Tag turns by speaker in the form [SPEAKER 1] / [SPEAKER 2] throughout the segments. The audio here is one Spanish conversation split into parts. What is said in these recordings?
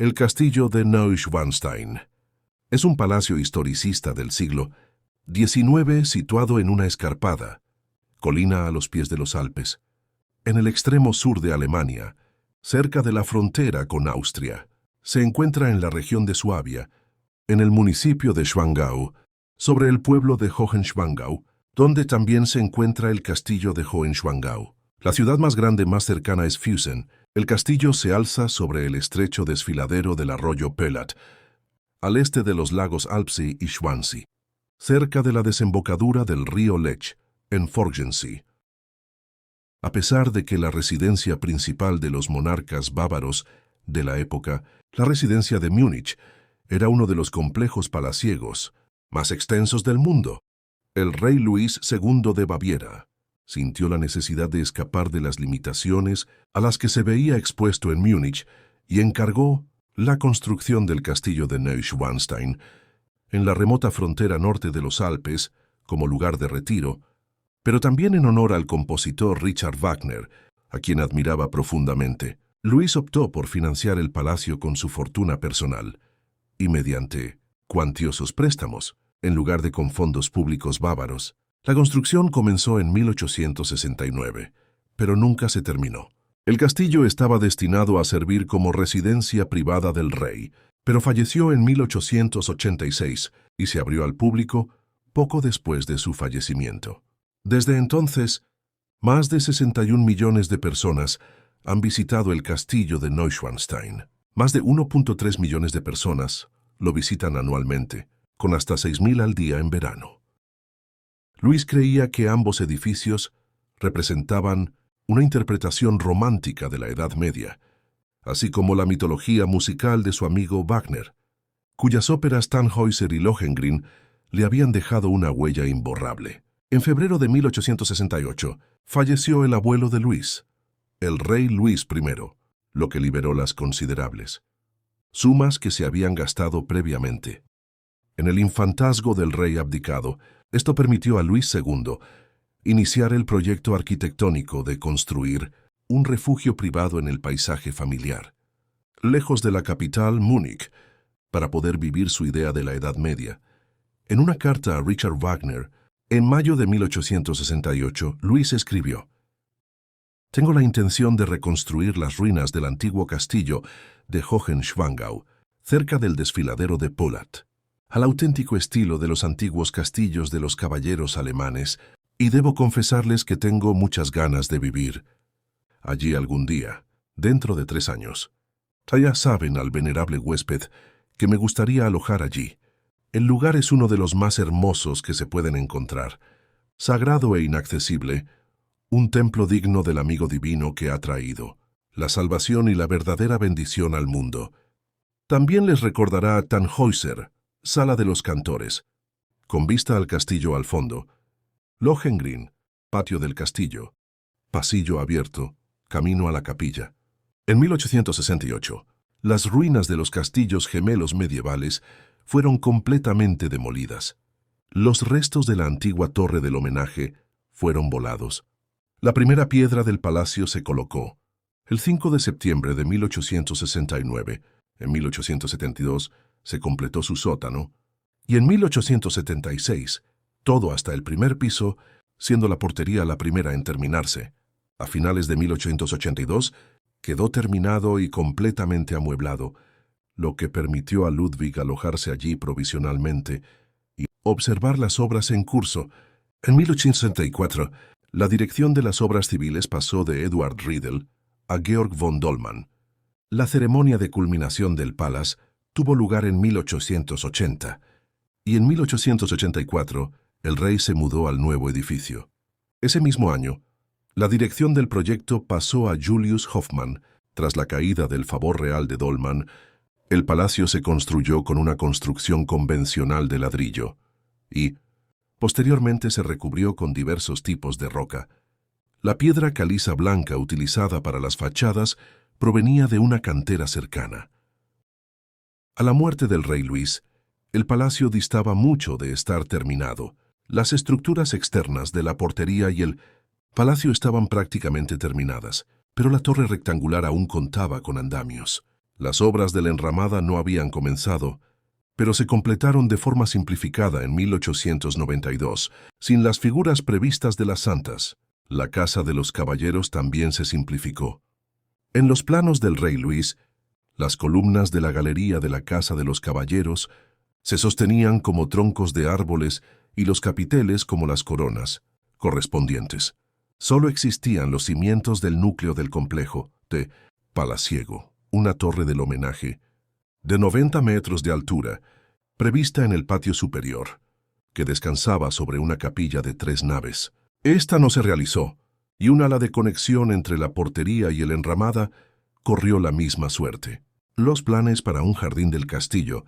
[SPEAKER 1] El castillo de Neuschwanstein. Es un palacio historicista del siglo XIX situado en una escarpada colina a los pies de los Alpes, en el extremo sur de Alemania, cerca de la frontera con Austria. Se encuentra en la región de Suabia, en el municipio de Schwangau, sobre el pueblo de Hohenschwangau, donde también se encuentra el castillo de Hohenschwangau. La ciudad más grande más cercana es Füssen. El castillo se alza sobre el estrecho desfiladero del arroyo Pelat, al este de los lagos Alpsee y Schwansee, cerca de la desembocadura del río Lech, en Forchensee. A pesar de que la residencia principal de los monarcas bávaros de la época, la residencia de Múnich, era uno de los complejos palaciegos más extensos del mundo, el rey Luis II de Baviera sintió la necesidad de escapar de las limitaciones a las que se veía expuesto en Múnich y encargó la construcción del castillo de Neuschwanstein en la remota frontera norte de los Alpes como lugar de retiro, pero también en honor al compositor Richard Wagner, a quien admiraba profundamente. Luis optó por financiar el palacio con su fortuna personal y mediante cuantiosos préstamos, en lugar de con fondos públicos bávaros. La construcción comenzó en 1869, pero nunca se terminó. El castillo estaba destinado a servir como residencia privada del rey, pero falleció en 1886 y se abrió al público poco después de su fallecimiento. Desde entonces, más de 61 millones de personas han visitado el castillo de Neuschwanstein. Más de 1.3 millones de personas lo visitan anualmente, con hasta 6.000 al día en verano. Luis creía que ambos edificios representaban una interpretación romántica de la Edad Media, así como la mitología musical de su amigo Wagner, cuyas óperas Tannhäuser y Lohengrin le habían dejado una huella imborrable. En febrero de 1868 falleció el abuelo de Luis, el rey Luis I, lo que liberó las considerables sumas que se habían gastado previamente. En el infantazgo del rey abdicado, esto permitió a Luis II iniciar el proyecto arquitectónico de construir un refugio privado en el paisaje familiar, lejos de la capital, Múnich, para poder vivir su idea de la Edad Media. En una carta a Richard Wagner, en mayo de 1868, Luis escribió: «Tengo la intención de reconstruir las ruinas del antiguo castillo de Hohenschwangau, cerca del desfiladero de Polat, al auténtico estilo de los antiguos castillos de los caballeros alemanes, y debo confesarles que tengo muchas ganas de vivir allí algún día, dentro de 3 años. Ya saben al venerable huésped que me gustaría alojar allí. El lugar es uno de los más hermosos que se pueden encontrar, sagrado e inaccesible, un templo digno del amigo divino que ha traído la salvación y la verdadera bendición al mundo. También les recordará a Tannhäuser, sala de los cantores, con vista al castillo al fondo, Lohengrin, patio del castillo, pasillo abierto, camino a la capilla». En 1868, las ruinas de los castillos gemelos medievales fueron completamente demolidas. Los restos de la antigua torre del homenaje fueron volados. La primera piedra del palacio se colocó el 5 de septiembre de 1869. En 1872 se completó su sótano y en 1876 todo hasta el primer piso, siendo la portería la primera en terminarse. A finales de 1882 quedó terminado y completamente amueblado, lo que permitió a Ludwig alojarse allí provisionalmente y observar las obras en curso. En 1864, la dirección de las obras civiles pasó de Eduard Riedel a Georg von Dollmann. La ceremonia de culminación del Palace tuvo lugar en 1880, y en 1884 el rey se mudó al nuevo edificio. Ese mismo año, la dirección del proyecto pasó a Julius Hofmann. Tras la caída del favor real de Dollmann, el palacio se construyó con una construcción convencional de ladrillo y, posteriormente, se recubrió con diversos tipos de roca. La piedra caliza blanca utilizada para las fachadas provenía de una cantera cercana. A la muerte del rey Luis, el palacio distaba mucho de estar terminado. Las estructuras externas de la portería y el palacio estaban prácticamente terminadas, pero la torre rectangular aún contaba con andamios. Las obras de la enramada no habían comenzado, pero se completaron de forma simplificada en 1892, sin las figuras previstas de las santas. La Casa de los Caballeros también se simplificó. En los planos del rey Luis, las columnas de la galería de la Casa de los Caballeros se sostenían como troncos de árboles y los capiteles como las coronas correspondientes. Solo existían los cimientos del núcleo del complejo de Palaciego, una torre del homenaje, de 90 metros de altura, prevista en el patio superior, que descansaba sobre una capilla de 3 naves. Esta no se realizó, y un ala de conexión entre la portería y el enramada corrió la misma suerte. Los planes para un jardín del castillo,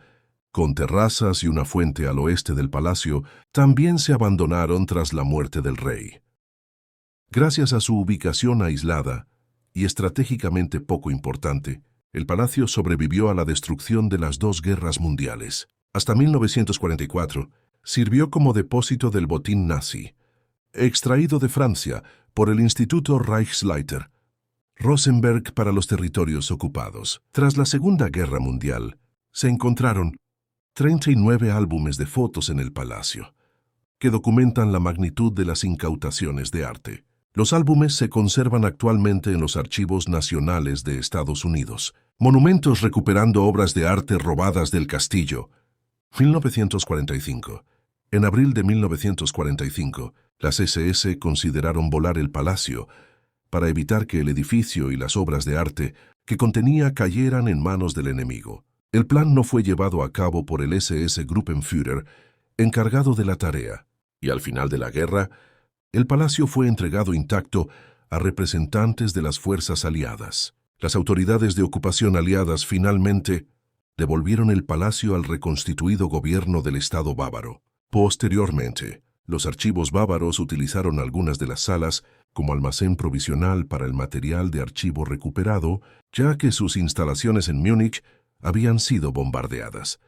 [SPEAKER 1] con terrazas y una fuente al oeste del palacio, también se abandonaron tras la muerte del rey. Gracias a su ubicación aislada y estratégicamente poco importante, el palacio sobrevivió a la destrucción de las 2 guerras mundiales. Hasta 1944 sirvió como depósito del botín nazi, extraído de Francia por el Instituto Reichsleiter Rosenberg para los territorios ocupados. Tras la Segunda Guerra Mundial, se encontraron 39 álbumes de fotos en el palacio, que documentan la magnitud de las incautaciones de arte. Los álbumes se conservan actualmente en los archivos nacionales de Estados Unidos. Monumentos recuperando obras de arte robadas del castillo. 1945. En abril de 1945, las SS consideraron volar el palacio para evitar que el edificio y las obras de arte que contenía cayeran en manos del enemigo. El plan no fue llevado a cabo por el SS Gruppenführer, encargado de la tarea, y al final de la guerra, el palacio fue entregado intacto a representantes de las fuerzas aliadas. Las autoridades de ocupación aliadas finalmente devolvieron el palacio al reconstituido gobierno del Estado bávaro. Posteriormente, los archivos bávaros utilizaron algunas de las salas como almacén provisional para el material de archivo recuperado, ya que sus instalaciones en Múnich habían sido bombardeadas.